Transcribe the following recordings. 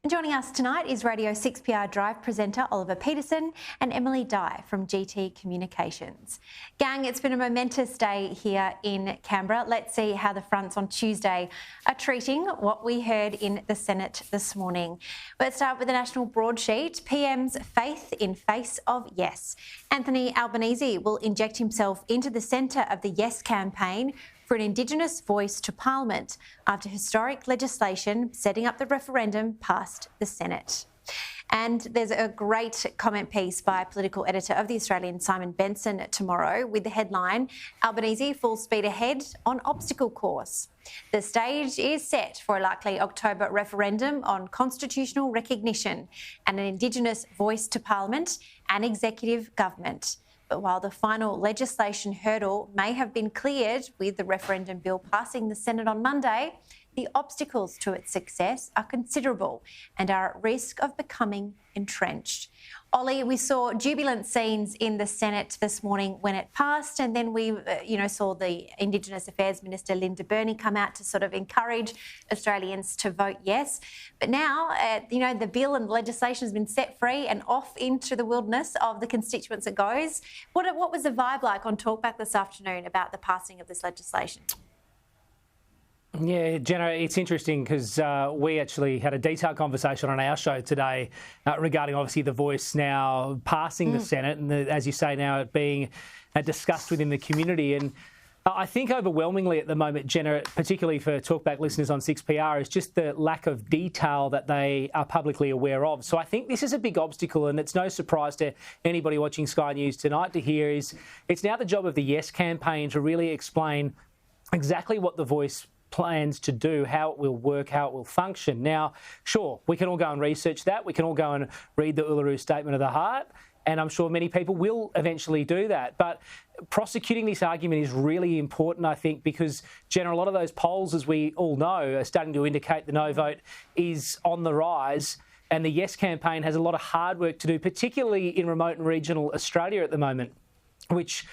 And joining us tonight is Radio 6PR Drive presenter Oliver Peterson and Emily Dye from GT Communications. Gang, it's been a momentous day here in Canberra. Let's see how the fronts on Tuesday are treating what we heard in the Senate this morning. Let's start with the national broadsheet. PM's faith in face of yes. Anthony Albanese will inject himself into the centre of the Yes campaign for an Indigenous voice to Parliament after historic legislation setting up the referendum passed the Senate. And there's a great comment piece by political editor of The Australian, Simon Benson, tomorrow with the headline, Albanese full speed ahead on obstacle course. The stage is set for a likely October referendum on constitutional recognition and an Indigenous voice to Parliament and executive government. But while the final legislation hurdle may have been cleared with the referendum bill passing the Senate on Monday, the obstacles to its success are considerable and are at risk of becoming entrenched. Ollie, we saw jubilant scenes in the Senate this morning when it passed, and then we, saw the Indigenous Affairs Minister Linda Burney come out to sort of encourage Australians to vote yes. But now, the bill and legislation has been set free and off into the wilderness of the constituents it goes. What was the vibe like on Talkback this afternoon about the passing of this legislation? Yeah, Jenna, it's interesting because we actually had a detailed conversation on our show today regarding obviously the voice now passing the Senate and, as you say, now it being discussed within the community. And I think overwhelmingly at the moment, Jenna, particularly for Talkback listeners on 6PR, is just the lack of detail that they are publicly aware of. So I think this is a big obstacle, and it's no surprise to anybody watching Sky News tonight to hear is it's now the job of the Yes campaign to really explain exactly what the voice plans to do, how it will work, how it will function. Now, sure, we can all go and research that. We can all go and read the Uluru Statement of the Heart, and I'm sure many people will eventually do that. But prosecuting this argument is really important, I think, because, Jenna, a lot of those polls, as we all know, are starting to indicate the no vote is on the rise, and the Yes campaign has a lot of hard work to do, particularly in remote and regional Australia at the moment, which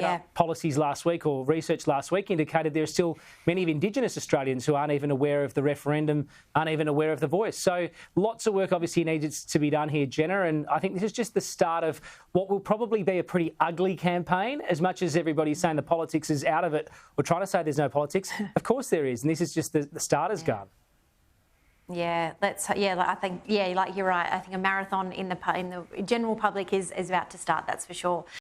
Up policies last week or research last week indicated there are still many of Indigenous Australians who aren't even aware of the referendum, aren't even aware of the voice. So lots of work obviously needs to be done here, Jenna, and I think this is just the start of what will probably be a pretty ugly campaign. As much as everybody's saying the politics is out of it or trying to say there's no politics, of course there is, and this is just the starter's gun. Yeah, I think you're right. I think a marathon in the general public is about to start, that's for sure.